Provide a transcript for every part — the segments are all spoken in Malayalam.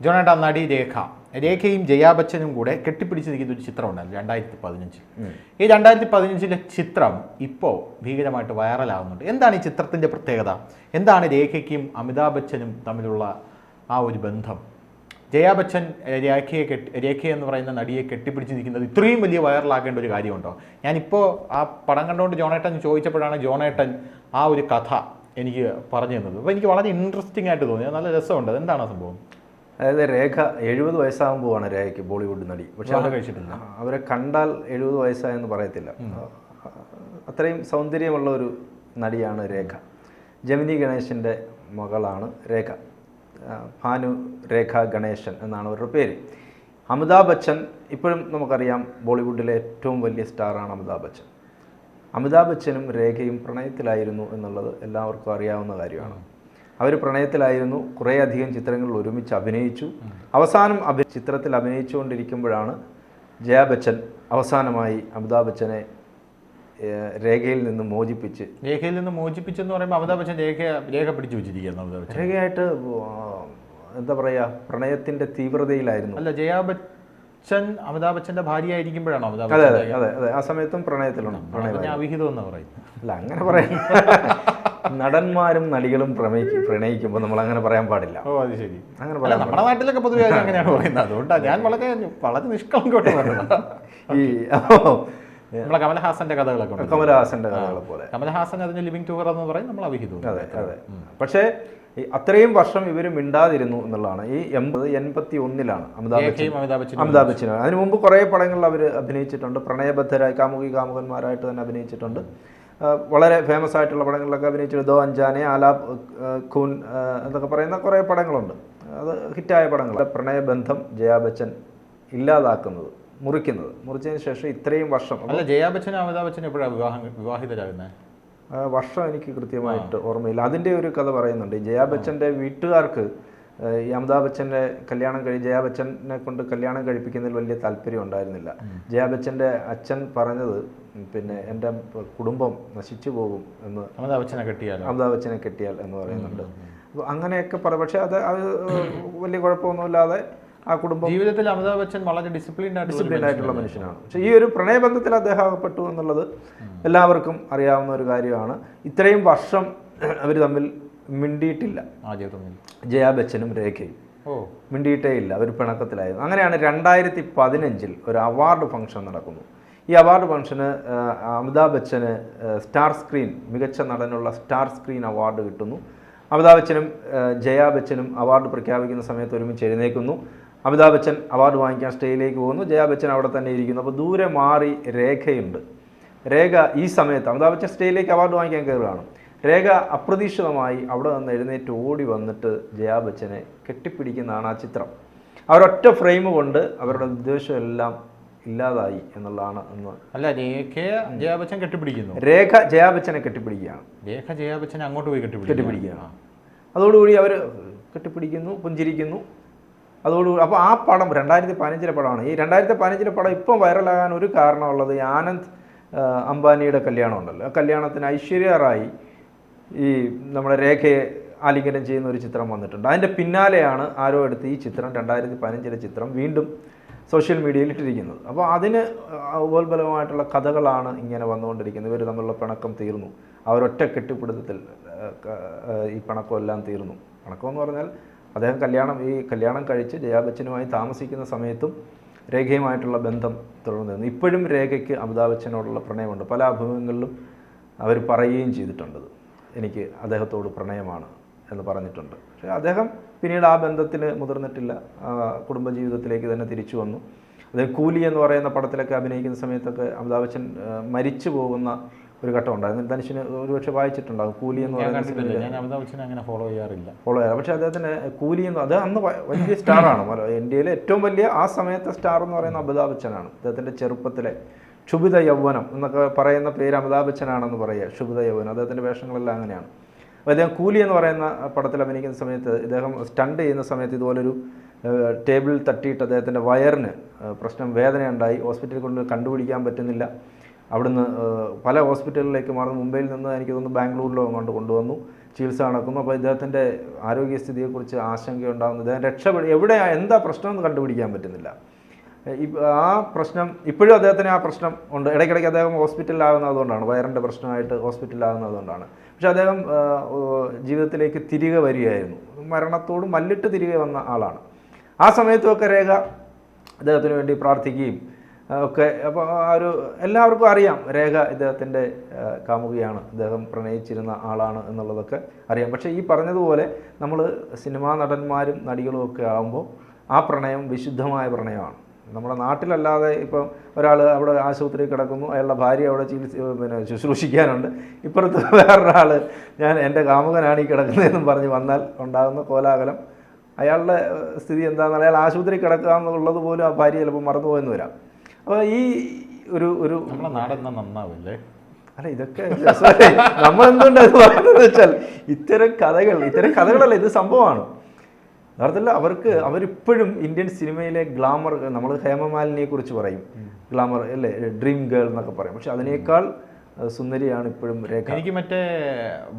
ജോണേട്ടാ, നടി രേഖയും ജയാ ബച്ചനും കൂടെ കെട്ടിപ്പിടിച്ച് നിൽക്കുന്ന ഒരു ചിത്രമുണ്ടല്ലോ 2015. ഈ 2015 ചിത്രം ഇപ്പോൾ ഭീകരമായിട്ട് വൈറലാകുന്നുണ്ട്. എന്താണ് ഈ ചിത്രത്തിൻ്റെ പ്രത്യേകത? എന്താണ് രേഖയ്ക്കും അമിതാഭ് ബച്ചനും തമ്മിലുള്ള ആ ഒരു ബന്ധം? ജയാ ബച്ചൻ രേഖ എന്ന് പറയുന്ന നടിയെ കെട്ടിപ്പിടിച്ച് നിൽക്കുന്നത് ഇത്രയും വലിയ വൈറലാക്കേണ്ട ഒരു കാര്യമുണ്ടോ? ഞാനിപ്പോൾ ആ പടം കണ്ടുകൊണ്ട് ജോണേട്ടൻ ചോദിച്ചപ്പോഴാണ് ജോണേട്ടൻ ആ ഒരു കഥ എനിക്ക് പറഞ്ഞു തന്നത്. അപ്പോൾ എനിക്ക് വളരെ ഇൻട്രസ്റ്റിംഗ് ആയിട്ട് തോന്നി. നല്ല രസമുണ്ട്. എന്താണ് ആ സംഭവം? അതായത് രേഖ 70 വയസ്സാകുമ്പോഴാണ് രേഖയ്ക്ക് ബോളിവുഡ് നടി. പക്ഷെ കഴിച്ചിട്ടില്ല. അവരെ കണ്ടാൽ 70 വയസ്സായെന്ന് പറയത്തില്ല. അത്രയും സൗന്ദര്യമുള്ള ഒരു നടിയാണ് രേഖ. ജമിനി ഗണേശൻ്റെ മകളാണ് രേഖ. ഭാനു രേഖ ഗണേശൻ എന്നാണ് അവരുടെ പേര്. അമിതാഭ് ബച്ചൻ ഇപ്പോഴും നമുക്കറിയാം, ബോളിവുഡിലെ ഏറ്റവും വലിയ സ്റ്റാറാണ് അമിതാഭ് ബച്ചൻ. അമിതാഭ് ബച്ചനും രേഖയും പ്രണയത്തിലായിരുന്നു എന്നുള്ളത് എല്ലാവർക്കും അറിയാവുന്ന കാര്യമാണ്. അവർ പ്രണയത്തിലായിരുന്നു. കുറേയധികം ചിത്രങ്ങളിൽ ഒരുമിച്ച് അഭിനയിച്ചു. അവസാനം ചിത്രത്തിൽ അഭിനയിച്ചുകൊണ്ടിരിക്കുമ്പോഴാണ് ജയാ ബച്ചൻ അവസാനമായി അമിതാഭ് ബച്ചനെ രേഖയിൽ നിന്ന് മോചിപ്പിച്ചെന്ന് പറയുമ്പോൾ അമിതാഭ് ബച്ചൻ രേഖ പിടിച്ചു വെച്ചിരിക്കുകയാണ്. രേഖയായിട്ട് എന്താ പറയുക, പ്രണയത്തിൻ്റെ തീവ്രതയിലായിരുന്നു. അല്ല, ജയാ ബച്ചൻ അമിതാഭ് ബച്ചൻ്റെ ഭാര്യ ആയിരിക്കുമ്പോഴാണോ അമിതാഭ്? അതെ അതെ അതെ അതെ, ആ സമയത്തും പ്രണയത്തിലുണ്ട്. അവിഹിതം എന്ന് പറയുന്നത് അല്ല, അങ്ങനെ പറയാം. നടന്മാരും നടികളും പ്രണയിക്കുമ്പോൾ നമ്മൾ അങ്ങനെ പറയാൻ പാടില്ല. ഓ, അത് ശരി. അങ്ങനെ പറയാം. നമ്മുടെ നാട്ടിലൊക്കെ പൊതുവെ അങ്ങനെയാണ് പറയുന്നത്. അതുകൊണ്ടാണ് ഞാൻ വളരെ നിഷ്കളങ്കോട്ട് പറയുന്നത്. ഈ നമ്മളെ കമലഹാസന്റെ കഥകളൊക്കെ, കമലഹാസന്റെ കഥകളെ പോലെ കമലഹാസൻ അതിന് ലിവിങ് ടുഗദർ എന്ന് പറയും, നമ്മൾ അവിഹിതം. അതെ അതെ. പക്ഷേ അത്രയും വർഷം ഇവർ മിണ്ടാതിരുന്നു എന്നുള്ളതാണ്. ഈ 81 അമിതാഭ് ബച്ചനും. അതിനു മുമ്പ് കുറേ പടങ്ങളിൽ അവർ അഭിനയിച്ചിട്ടുണ്ട്. പ്രണയബദ്ധരായി കാമുകന്മാരായിട്ട് തന്നെ അഭിനയിച്ചിട്ടുണ്ട്. വളരെ ഫേമസ് ആയിട്ടുള്ള പടങ്ങളിലൊക്കെ അഭിനയിച്ചിട്ടുണ്ട്. ദോ അഞ്ചാനെ, ആലാപ് ഖൂൻ എന്നൊക്കെ പറയുന്ന കുറേ പടങ്ങളുണ്ട്. അത് ഹിറ്റായ പടങ്ങൾ. പ്രണയബന്ധം ജയാ ബച്ചൻ മുറിച്ചതിന് ശേഷം ഇത്രയും വർഷം. അല്ല, ജയാ ബച്ചനും അമിതാഭ് ബച്ചനും എപ്പോഴാണ് വിവാഹിതരാകുന്നത്? വർഷം എനിക്ക് കൃത്യമായിട്ട് ഓർമ്മയില്ല. അതിൻ്റെ ഒരു കഥ പറയുന്നുണ്ട്. ജയാ ബച്ചൻ്റെ വീട്ടുകാർക്ക് ഈ അമിതാഭ് ബച്ചൻ്റെ ജയാ ബച്ചനെ കൊണ്ട് കല്യാണം കഴിപ്പിക്കുന്നതിൽ വലിയ താല്പര്യം ഉണ്ടായിരുന്നില്ല. ജയാ ബച്ചൻ്റെ അച്ഛൻ പറഞ്ഞത്, പിന്നെ എൻ്റെ കുടുംബം നശിച്ചു പോകും എന്ന്, അമിതാഭ് ബച്ചനെ കെട്ടിയാൽ എന്ന് പറയുന്നുണ്ട്. അപ്പോൾ അങ്ങനെയൊക്കെ പറയും. പക്ഷേ അത് വലിയ കുഴപ്പമൊന്നുമില്ലാതെ ആ കുടുംബം. ജീവിതത്തിൽ അമിതാഭ് ബച്ചൻ വളരെ ഡിസിപ്ലിൻഡ് ആയിട്ടുള്ള മനുഷ്യനാണ്. പക്ഷേ ഈ ഒരു പ്രണയബന്ധത്തിൽ അദ്ദേഹം അകപ്പെട്ടു എന്നുള്ളത് എല്ലാവർക്കും അറിയാവുന്ന ഒരു കാര്യമാണ്. ഇത്രയും വർഷം അവർ തമ്മിൽ മിണ്ടിയിട്ടില്ല. ജയാ ബച്ചനും രേഖയും മിണ്ടിയിട്ടേ ഇല്ല. അവർ പിണക്കത്തിലായിരുന്നു. അങ്ങനെയാണ് 2015 ഒരു അവാർഡ് ഫംഗ്ഷൻ നടക്കുന്നു. ഈ അവാർഡ് ഫംഗ്ഷന് അമിതാഭ് ബച്ചന് സ്റ്റാർ സ്ക്രീൻ, മികച്ച നടനുള്ള സ്റ്റാർ സ്ക്രീൻ അവാർഡ് കിട്ടുന്നു. അമിതാഭ് ബച്ചനും ജയാ ബച്ചനും അവാർഡ് പ്രഖ്യാപിക്കുന്ന സമയത്ത് ഒരുമിച്ച് എഴുന്നേൽക്കുന്നു. അമിതാഭ് ബച്ചൻ അവാർഡ് വാങ്ങിക്കാൻ സ്റ്റേജിലേക്ക് പോകുന്നു. ജയാ ബച്ചൻ അവിടെ തന്നെ ഇരിക്കുന്നു. അപ്പോൾ ദൂരെ മാറി രേഖയുണ്ട്. രേഖ ഈ സമയത്ത് അമിതാഭ് ബച്ചൻ സ്റ്റേജിലേക്ക് അവാർഡ് വാങ്ങിക്കാൻ കയറുകയാണ്. രേഖ അപ്രതീക്ഷിതമായി അവിടെ നിന്ന് എഴുന്നേറ്റ് ഓടി വന്നിട്ട് ജയാ ബച്ചനെ കെട്ടിപ്പിടിക്കുന്നതാണ് ആ ചിത്രം. അവരൊറ്റ ഫ്രെയിം കൊണ്ട് അവരുടെ ഉദ്ദേശം എല്ലാം ഇല്ലാതായി എന്നുള്ളതാണ്. അല്ല, ജയാ ബച്ചൻ കെട്ടിപ്പിടിക്കുന്നു. രേഖ ജയാ ബച്ചനെ കെട്ടിപ്പിടിക്കുകയാണ്. ജയാ ബച്ചനെ അങ്ങോട്ട് പോയി കെട്ടിപ്പിടിക്കുകയാണ്. അതോടുകൂടി അവർ കെട്ടിപ്പിടിക്കുന്നു, പുഞ്ചിരിക്കുന്നു. അതോടുകൂടി അപ്പോൾ ആ പടം 2015 പടമാണ്. ഈ 2015 പടം ഇപ്പം വൈറലാകാൻ ഒരു കാരണമുള്ളത് ഈ ആനന്ദ് അംബാനിയുടെ കല്യാണം ഉണ്ടല്ലോ. ആ കല്യാണത്തിന് ഐശ്വര്യ റായി ഈ നമ്മുടെ രേഖയെ ആലിംഗനം ചെയ്യുന്ന ഒരു ചിത്രം വന്നിട്ടുണ്ട്. അതിൻ്റെ പിന്നാലെയാണ് ആരോ എടുത്ത് ഈ ചിത്രം 2015 ചിത്രം വീണ്ടും സോഷ്യൽ മീഡിയയിൽ ഇട്ടിരിക്കുന്നത്. അപ്പോൾ അതിന് ഉപോത്ബലമായിട്ടുള്ള കഥകളാണ് ഇങ്ങനെ വന്നുകൊണ്ടിരിക്കുന്നത്. ഇവർ തമ്മിലുള്ള പിണക്കം തീർന്നു. അവരൊറ്റ കെട്ടിപ്പിടുത്തത്തിൽ ഈ പിണക്കമെല്ലാം തീർന്നു. പിണക്കമെന്ന് പറഞ്ഞാൽ അദ്ദേഹം കല്യാണം കഴിച്ച് ജയാ ബച്ചനുമായി താമസിക്കുന്ന സമയത്തും രേഖയുമായിട്ടുള്ള ബന്ധം തുടർന്നിരുന്നു. ഇപ്പോഴും രേഖയ്ക്ക് അമിതാഭ് ബച്ചനോടുള്ള പ്രണയമുണ്ട്. പല അഭിമുഖങ്ങളിലും അവർ പറയുകയും ചെയ്തിട്ടുണ്ട്, എനിക്ക് അദ്ദേഹത്തോട് പ്രണയമാണ് എന്ന് പറഞ്ഞിട്ടുണ്ട്. പക്ഷേ അദ്ദേഹം പിന്നീട് ആ ബന്ധത്തിന് മുതിർന്നിട്ടില്ല. കുടുംബജീവിതത്തിലേക്ക് തന്നെ തിരിച്ചു വന്നു. അദ്ദേഹം കൂലി എന്ന് പറയുന്ന പടത്തിലൊക്കെ അഭിനയിക്കുന്ന സമയത്തൊക്കെ അമിതാഭ് ബച്ചൻ മരിച്ചു പോകുന്ന ഒരു ഘട്ടം ഉണ്ടായിരുന്നു. ധനുഷിന് ഒരുപക്ഷെ വായിച്ചിട്ടുണ്ടാകും. കൂലി എന്ന് പറയുന്ന ഫോളോ ചെയ്യാറില്ല. പക്ഷേ അദ്ദേഹത്തിന് കൂലി എന്ന് അദ്ദേഹം അന്ന് വലിയ സ്റ്റാറാണ്. ഇന്ത്യയിലെ ഏറ്റവും വലിയ ആ സമയത്തെ സ്റ്റാർ എന്ന് പറയുന്ന അമിതാഭ് ബച്ചനാണ്. അദ്ദേഹത്തിൻ്റെ ചെറുപ്പത്തിലെ ക്ഷുഭിത യൗവനം എന്നൊക്കെ പറയുന്ന പേര് അമിതാഭ് ബച്ചനാണെന്ന് പറയുക. ക്ഷുഭിത യൗവനം, അദ്ദേഹത്തിൻ്റെ വേഷങ്ങളെല്ലാം അങ്ങനെയാണ്. അപ്പോൾ അദ്ദേഹം കൂലി എന്ന് പറയുന്ന പടത്തിൽ അഭിനയിക്കുന്ന സമയത്ത് ഇദ്ദേഹം സ്റ്റണ്ട് ചെയ്യുന്ന സമയത്ത് ഇതുപോലൊരു ടേബിളിൽ തട്ടിയിട്ട് അദ്ദേഹത്തിൻ്റെ വയറിന് വേദനയുണ്ടായി. ഹോസ്പിറ്റലിൽ കൊണ്ട് കണ്ടുപിടിക്കാൻ പറ്റുന്നില്ല. അവിടുന്ന് പല ഹോസ്പിറ്റലിലേക്ക് മാറുന്നു. മുംബൈയിൽ നിന്ന് എനിക്ക് തോന്നുന്നു ബാംഗ്ലൂരിലോ അങ്ങോട്ട് കൊണ്ടുവന്നു. ചികിത്സ നടക്കുന്നു. അപ്പോൾ ഇദ്ദേഹത്തിൻ്റെ ആരോഗ്യസ്ഥിതിയെക്കുറിച്ച് ആശങ്കയുണ്ടാകുന്നു. ഇദ്ദേഹം എന്താ പ്രശ്നമെന്ന് കണ്ടുപിടിക്കാൻ പറ്റുന്നില്ല. ആ പ്രശ്നം ഇപ്പോഴും അദ്ദേഹത്തിന് ആ പ്രശ്നം ഉണ്ട്. ഇടയ്ക്കിടയ്ക്ക് അദ്ദേഹം ഹോസ്പിറ്റലിലാകുന്നതുകൊണ്ടാണ്, വയറിൻ്റെ പ്രശ്നമായിട്ട് ഹോസ്പിറ്റലിലാകുന്നതുകൊണ്ടാണ്. പക്ഷെ അദ്ദേഹം ജീവിതത്തിലേക്ക് തിരികെ വരികയായിരുന്നു. മരണത്തോട് മല്ലിട്ട് തിരികെ വന്ന ആളാണ്. ആ സമയത്തുമൊക്കെ രേഖ അദ്ദേഹത്തിന് വേണ്ടി പ്രാർത്ഥിക്കുകയും ഒക്കെ. അപ്പോൾ എല്ലാവർക്കും അറിയാം രേഖ ഇദ്ദേഹത്തിൻ്റെ കാമുകിയാണ്, ഇദ്ദേഹം പ്രണയിച്ചിരുന്ന ആളാണ് എന്നുള്ളതൊക്കെ അറിയാം. പക്ഷേ ഈ പറഞ്ഞതുപോലെ നമ്മൾ സിനിമാ നടന്മാരും നടികളും ഒക്കെ ആകുമ്പോൾ ആ പ്രണയം വിശുദ്ധമായ പ്രണയമാണ്. നമ്മുടെ നാട്ടിലല്ലാതെ ഇപ്പം ഒരാൾ അവിടെ ആശുപത്രിയിൽ കിടക്കുന്നു, അയാളുടെ ഭാര്യ അവിടെ ശുശ്രൂഷിക്കാനുണ്ട്, ഇപ്പുറത്ത് വേറൊരാൾ എൻ്റെ കാമുകനാണ് ഈ കിടക്കുന്നതെന്നും പറഞ്ഞ് വന്നാൽ ഉണ്ടാകുന്ന കോലാഹലം, അയാളുടെ സ്ഥിതി എന്താണെന്ന് അയാൾ ആശുപത്രി കിടക്കുക എന്നുള്ളത് പോലും ആ ഭാര്യ ചിലപ്പോൾ മറന്നുപോയെന്ന് വരാം. അപ്പോൾ ഈ ഒരു നമ്മുടെ നാടെന്നാ നന്നാവില്ലേ? അല്ല, ഇതൊക്കെ നമ്മളെന്തുകൊണ്ട് അത് പറയുന്നത് വെച്ചാൽ ഇത്തരം കഥകളല്ല, ഇത് സംഭവമാണ്. യഥാർത്ഥത്തിൽ അവരിപ്പോഴും ഇന്ത്യൻ സിനിമയിലെ ഗ്ലാമർ, നമ്മൾ ഹേമമാലിനിയെ കുറിച്ച് പറയും ഗ്ലാമർ അല്ലേ, ഡ്രീം ഗേൾ എന്നൊക്കെ പറയും. പക്ഷെ അതിനേക്കാൾ സുന്ദരിയാണ് ഇപ്പോഴും രേഖ. എനിക്ക് മറ്റേ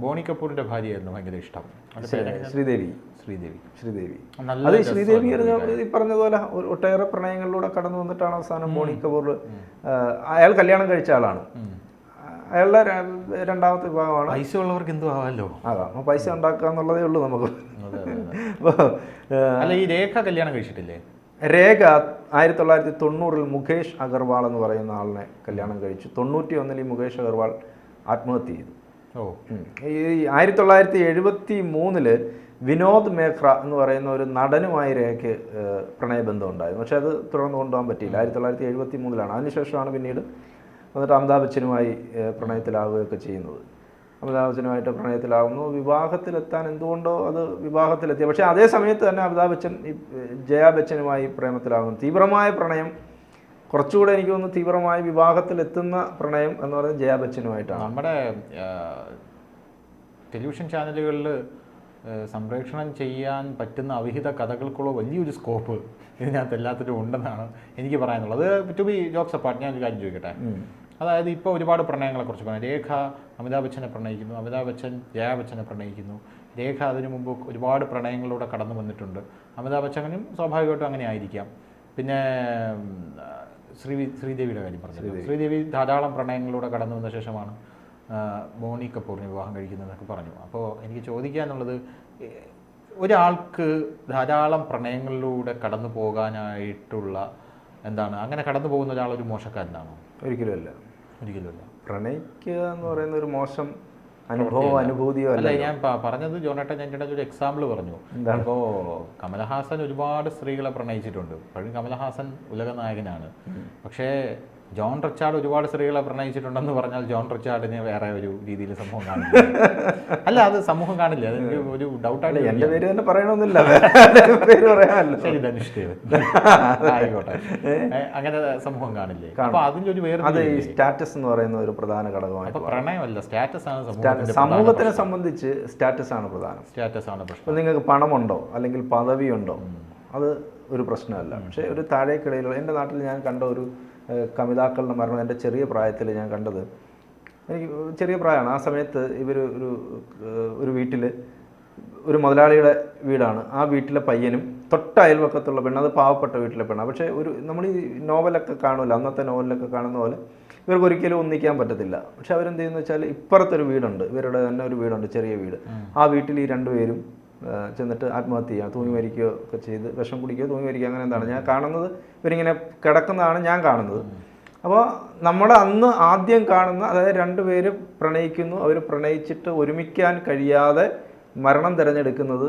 ബോണി കപൂറിന്റെ ഭാര്യയായിരുന്നു ഭയങ്കര ഇഷ്ടം, ശ്രീദേവി. അത് ശ്രീദേവി ഈ പറഞ്ഞതുപോലെ ഒട്ടേറെ പ്രണയങ്ങളിലൂടെ കടന്നു വന്നിട്ടാണ് അവസാനം ബോണി കപൂർ, അയാൾ കല്യാണം കഴിച്ച ആളാണ്. അയാളുടെ രണ്ടാമത്തെ വിഭാഗമാണ്. പൈസ ഉള്ളവർക്ക് എന്തോ ആവാമല്ലോ, ആകാം, പൈസ ഉണ്ടാക്കുക എന്നുള്ളതേ ഉള്ളൂ നമുക്ക്. അല്ല, ഈ രേഖ കല്യാണം കഴിച്ചിട്ടില്ലേ? രേഖ 1990 മുകേഷ് അഗർവാൾ എന്ന് പറയുന്ന ആളിനെ കല്യാണം കഴിച്ചു. 91 മുകേഷ് അഗർവാൾ ആത്മഹത്യ ചെയ്തു. ഈ 1973 വിനോദ് മേഖ്ര എന്ന് പറയുന്ന ഒരു നടനുമായി രേഖയ്ക്ക് പ്രണയബന്ധം ഉണ്ടായിരുന്നു. പക്ഷെ അത് തുടർന്ന് കൊണ്ടുപോകാൻ പറ്റിയില്ല. 1973 അതിനുശേഷമാണ് പിന്നീട് വന്നിട്ട് അമിതാഭ് ബച്ചനുമായി പ്രണയത്തിലാവുകയൊക്കെ ചെയ്യുന്നത്. അമിതാഭ് ബച്ചനുമായിട്ട് പ്രണയത്തിലാവുന്നു. വിവാഹത്തിലെത്താൻ എന്തുകൊണ്ടോ അത് വിവാഹത്തിലെത്തിയ, പക്ഷേ അതേ സമയത്ത് തന്നെ അമിതാഭ് ബച്ചൻ ജയാ ബച്ചനുമായി പ്രേമത്തിലാകുന്നു. തീവ്രമായ പ്രണയം, കുറച്ചുകൂടെ എനിക്ക് തോന്നുന്നു തീവ്രമായ വിവാഹത്തിലെത്തുന്ന പ്രണയം എന്ന് പറയുന്നത് ജയാ ബച്ചനുമായിട്ടാണ്. നമ്മുടെ ടെലിവിഷൻ ചാനലുകളിൽ സംപ്രേഷണം ചെയ്യാൻ പറ്റുന്ന അവിഹിത കഥകൾക്കുള്ള വലിയൊരു സ്കോപ്പ് ഇതിനകത്ത് എല്ലാത്തിനും ഉണ്ടെന്നാണ് എനിക്ക് പറയാനുള്ളത്. ടു ബി ജോക്സ് അപ്പാർട്ട്, ഞാൻ ഒരു കാര്യം ചോദിക്കട്ടെ. അതായത് ഇപ്പോൾ ഒരുപാട് പ്രണയങ്ങളെക്കുറിച്ച് പറയാം. രേഖ അമിതാഭ് ബച്ചനെ പ്രണയിക്കുന്നു, അമിതാഭ് ബച്ചൻ ജയാ ബച്ചനെ പ്രണയിക്കുന്നു. രേഖ അതിനു മുമ്പ് ഒരുപാട് പ്രണയങ്ങളിലൂടെ കടന്നു വന്നിട്ടുണ്ട്. അമിതാഭ് ബച്ചനും സ്വാഭാവികമായിട്ടും അങ്ങനെ ആയിരിക്കാം. പിന്നെ ശ്രീദേവിയുടെ കാര്യം പറഞ്ഞു. ശ്രീദേവി ധാരാളം പ്രണയങ്ങളിലൂടെ കടന്നു വന്ന ശേഷമാണ് ബോണി കപൂറിനെ വിവാഹം കഴിക്കുന്നതെന്നൊക്കെ പറഞ്ഞു. അപ്പോൾ എനിക്ക് ചോദിക്കാനുള്ളത്, ഒരാൾക്ക് ധാരാളം പ്രണയങ്ങളിലൂടെ കടന്നു പോകാനായിട്ടുള്ള എന്താണ്, അങ്ങനെ കടന്നു പോകുന്ന ഒരാളൊരു മോശക്കാരനാണോ? ഒരിക്കലുമല്ല. പ്രണയിക്കുക എന്ന് പറയുന്ന ഒരു മോശം അനുഭൂതിയോ അല്ല. ഞാൻ പറഞ്ഞത് ജോണേട്ടൻ, ഞാൻ ഒരു എക്സാമ്പിൾ പറഞ്ഞു. ഇപ്പോൾ കമലഹാസൻ ഒരുപാട് സ്ത്രീകളെ പ്രണയിച്ചിട്ടുണ്ട്. ഇപ്പോഴും കമലഹാസൻ ഉലകനായകനാണ്. പക്ഷേ ജോൺ റിച്ചാർഡ് ഒരുപാട് സ്ത്രീകളെ പ്രണയിച്ചിട്ടുണ്ടെന്ന് പറഞ്ഞാൽ ജോൺ റിച്ചാർഡിന് വേറെ ഒരു രീതിയിൽ സമൂഹം കാണില്ല. അല്ല, അത് സമൂഹം കാണില്ല. അതെനിക്ക് ഒരു ഡൗട്ടാണ്. എൻ്റെ പേര് തന്നെ പറയണമെന്നില്ല, പേര് പറയാമല്ലോ. ശരി, ധനുഷ്ദേവ് ആയിക്കോട്ടെ. അങ്ങനെ സമൂഹം കാണില്ലേ? അപ്പൊ അതിൻ്റെ ഒരു വേറെ, അത് ഈ സ്റ്റാറ്റസ് എന്ന് പറയുന്ന ഒരു പ്രധാന ഘടകമാണ്. അപ്പൊ പ്രണയമല്ല, സ്റ്റാറ്റസ് ആണ്. സമൂഹത്തിനെ സംബന്ധിച്ച് സ്റ്റാറ്റസ് ആണ് പ്രധാനം. സ്റ്റാറ്റസ് ആണ് പ്രശ്നം. ഇപ്പം നിങ്ങൾക്ക് പണമുണ്ടോ അല്ലെങ്കിൽ പദവിയുണ്ടോ, അത് ഒരു പ്രശ്നമല്ല. പക്ഷേ ഒരു താഴേക്കിടയിലുള്ള, എൻ്റെ നാട്ടിൽ ഞാൻ കണ്ട ഒരു കമിതാക്കളുടെ മരണം എൻ്റെ ചെറിയ പ്രായത്തിൽ ഞാൻ കണ്ടത്, എനിക്ക് ചെറിയ പ്രായമാണ്. ആ സമയത്ത് ഇവർ ഒരു വീട്ടിൽ, ഒരു മുതലാളിയുടെ വീടാണ്. ആ വീട്ടിലെ പയ്യനും തൊട്ട അയൽവക്കത്തുള്ള പെണ്ണ്, അത് പാവപ്പെട്ട വീട്ടിലെ പെണ്ണാണ്. പക്ഷേ നമ്മൾ ഈ നോവലൊക്കെ കാണുമല്ലോ, അന്നത്തെ നോവലിലൊക്കെ കാണുന്ന പോലെ ഇവർക്ക് ഒരിക്കലും ഒന്നിക്കാൻ പറ്റത്തില്ല. പക്ഷെ അവരെന്ത് ചെയ്യുന്നു വെച്ചാൽ, ഇപ്പുറത്തൊരു വീടുണ്ട്, ഇവരുടെ തന്നെ ഒരു വീടുണ്ട്, ചെറിയ വീട്. ആ വീട്ടിൽ ഈ രണ്ടുപേരും ചെന്നിട്ട് ആത്മഹത്യ ചെയ്യുക, തൂങ്ങി മരിക്കുകയോ ഒക്കെ ചെയ്ത്, വിഷം കുടിക്കുകയോ തൂങ്ങി മരിക്കുക, അങ്ങനെ എന്താണ് ഞാൻ കാണുന്നത്. ഇവരിങ്ങനെ കിടക്കുന്നതാണ് ഞാൻ കാണുന്നത്. അപ്പോൾ നമ്മൾ അന്ന് ആദ്യം കാണുന്ന, അതായത് രണ്ടുപേര് പ്രണയിക്കുന്നു, അവർ പ്രണയിച്ചിട്ട് ഒരുമിക്കാൻ കഴിയാതെ മരണം തിരഞ്ഞെടുക്കുന്നത്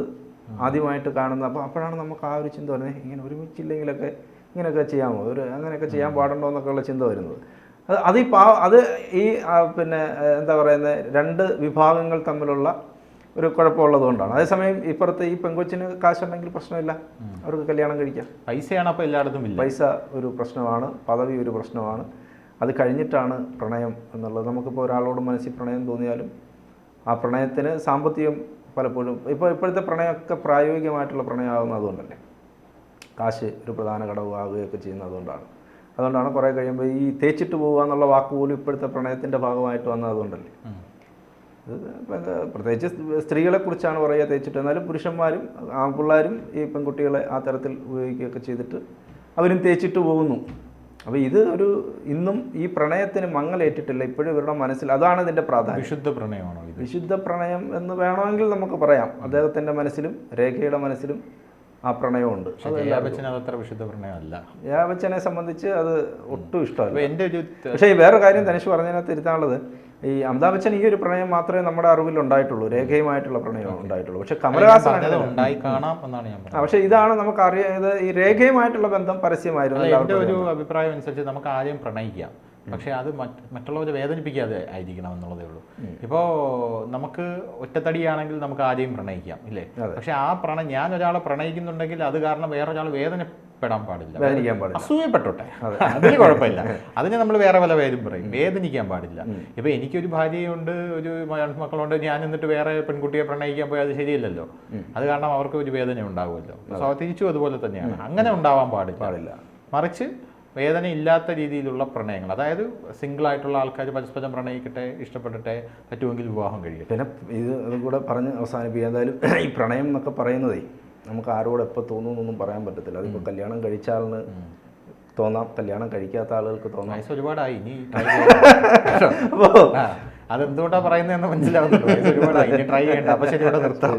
ആദ്യമായിട്ട് കാണുന്നത്. അപ്പോൾ അപ്പോഴാണ് നമുക്ക് ആ ഒരു ചിന്ത വരുന്നത്, ഇങ്ങനെ ഒരുമിച്ചില്ലെങ്കിലൊക്കെ ഇങ്ങനെയൊക്കെ ചെയ്യാമോ, അങ്ങനെയൊക്കെ ചെയ്യാൻ പാടുണ്ടോ എന്നൊക്കെയുള്ള ചിന്ത വരുന്നത്. അത് ഈ പിന്നെ എന്താ പറയുന്നത്, രണ്ട് വിഭാഗങ്ങൾ തമ്മിലുള്ള ഒരു കുഴപ്പമുള്ളത് കൊണ്ടാണ്. അതേസമയം ഇപ്പുറത്ത് ഈ പെങ്കൊച്ചിന് കാശുണ്ടെങ്കിൽ പ്രശ്നമില്ല, അവർക്ക് കല്യാണം കഴിക്കാം. പൈസയാണ് അപ്പോൾ എല്ലായിടത്തും. പൈസ ഒരു പ്രശ്നമാണ്, പദവി ഒരു പ്രശ്നമാണ്. അത് കഴിഞ്ഞിട്ടാണ് പ്രണയം എന്നുള്ളത്. നമുക്കിപ്പോൾ ഒരാളോട് മനസ്സിൽ പ്രണയം തോന്നിയാലും ആ പ്രണയത്തിന് സാമ്പത്തികം പലപ്പോഴും, ഇപ്പോഴത്തെ പ്രണയമൊക്കെ പ്രായോഗികമായിട്ടുള്ള പ്രണയമാകുന്നത് അതുകൊണ്ടല്ലേ. കാശ് ഒരു പ്രധാന ഘടകമാകുകയൊക്കെ ചെയ്യുന്നത് അതുകൊണ്ടാണ് കുറേ കഴിയുമ്പോൾ ഈ തേച്ചിട്ട് പോകുക എന്നുള്ള വാക്ക് പോലും ഇപ്പോഴത്തെ പ്രണയത്തിൻ്റെ ഭാഗമായിട്ട് വന്നത് അതുകൊണ്ടല്ലേ. പ്രത്യേകിച്ച് സ്ത്രീകളെ കുറിച്ചാണ് പറയുക തേച്ചിട്ട്, എന്നാലും പുരുഷന്മാരും ആൺപിള്ളേരും ഈ പെൺകുട്ടികളെ ആ തരത്തിൽ ഉപയോഗിക്കുകയൊക്കെ ചെയ്തിട്ട് അവരും തേച്ചിട്ട് പോകുന്നു. അപ്പോൾ ഇത് ഇന്നും ഈ പ്രണയത്തിന് മങ്ങലേറ്റിട്ടില്ല. ഇപ്പോഴും ഇവരുടെ മനസ്സിൽ അതാണ് ഇതിൻ്റെ പ്രാധാന്യം. വിശുദ്ധ പ്രണയമാണോ ഇത്? വിശുദ്ധ പ്രണയം എന്ന് വേണമെങ്കിൽ നമുക്ക് പറയാം. അദ്ദേഹത്തിൻ്റെ മനസ്സിലും രേഖയുടെ മനസ്സിലും ആ പ്രണയമുണ്ട്. ജയാ ബച്ചൻ അതത്ര വിശുദ്ധ പ്രണയമല്ല. ജയാ ബച്ചനെ സംബന്ധിച്ച് അത് ഒട്ടും ഇഷ്ടമല്ല. എൻ്റെ ഒരു പക്ഷേ ഈ വേറെ കാര്യം തനിഷ് പറഞ്ഞതിനകത്ത് തിരുത്താനുള്ളത്, ഈ അമിതാഭ് ബച്ചൻ ഈ ഒരു പ്രണയം മാത്രമേ നമ്മുടെ അറിവിൽ ഉണ്ടായിട്ടുള്ളൂ, രേഖയുമായിട്ടുള്ള പ്രണയം ഉണ്ടായിട്ടുള്ളൂ. പക്ഷെ കമലഹാസൻ ഉണ്ടായി കാണാം എന്നാണ് ഞാൻ പറഞ്ഞത്. പക്ഷെ ഇതാണ് നമുക്ക് അറിയാത്, ഈ രേഖയുമായിട്ടുള്ള ബന്ധം പരസ്യമായിരുന്നു. എൻ്റെ ഒരു അഭിപ്രായം അനുസരിച്ച് നമുക്ക് ആദ്യം പ്രണയിക്കാം, പക്ഷെ അത് മറ്റുള്ളവരെ വേദനിപ്പിക്കാതെ ആയിരിക്കണം എന്നുള്ളതേ ഉള്ളൂ. ഇപ്പോൾ നമുക്ക് ഒറ്റത്തടിയാണെങ്കിൽ നമുക്ക് ആദ്യം പ്രണയിക്കാം ഇല്ലേ? പക്ഷെ ആ ഞാൻ ഒരാളെ പ്രണയിക്കുന്നുണ്ടെങ്കിൽ അത് കാരണം വേറൊരാൾ വേദനപ്പെടാൻ പാടില്ല, വേദനിക്കാൻ പാടില്ല, അസൂയപ്പെട്ടോട്ടെ, അതിന് കുഴപ്പമില്ല. അതിന് നമ്മൾ വേറെ പല പേരും പറയും, വേദനിക്കാൻ പാടില്ല. ഇപ്പൊ എനിക്കൊരു ഭാര്യയുണ്ട്, ഒരു മക്കളുണ്ട്, ഞാൻ എന്നിട്ട് വേറെ പെൺകുട്ടിയെ പ്രണയിക്കാൻ പോയാൽ അത് ശരിയല്ലല്ലോ. അത് കാരണം അവർക്ക് ഒരു വേദന ഉണ്ടാവുമല്ലോ. തിരിച്ചും അതുപോലെ തന്നെയാണ്, അങ്ങനെ ഉണ്ടാവാൻ പാടില്ല. മറിച്ച് വേദന ഇല്ലാത്ത രീതിയിലുള്ള പ്രണയങ്ങൾ, അതായത് സിംഗിൾ ആയിട്ടുള്ള ആൾക്കാർ പരസ്പരം പ്രണയിക്കട്ടെ, ഇഷ്ടപ്പെട്ടിട്ടെ, പറ്റുമെങ്കിൽ വിവാഹം കഴിയട്ടെ. പിന്നെ അതും കൂടെ പറഞ്ഞ് അവസാനിപ്പിക്കുക. എന്തായാലും ഈ പ്രണയം എന്നൊക്കെ പറയുന്നതേ നമുക്ക് ആരോട് എപ്പോൾ തോന്നുന്നൊന്നും പറയാൻ പറ്റത്തില്ല. അതിപ്പോൾ കല്യാണം കഴിച്ച ആളിന് തോന്നാം, കല്യാണം കഴിക്കാത്ത ആളുകൾക്ക് തോന്നാം. വയസ്സ് ഒരുപാടായി, ഇനി അതെന്തുകൊണ്ടാണ് പറയുന്നതെന്ന് മനസ്സിലാവുന്നുള്ളൂ. വയസ്സ് ഒരുപാടായി, ഇനി ട്രൈ ചെയ്യണ്ട. അപ്പോൾ ശരി, ഇവിടെ നിർത്താം.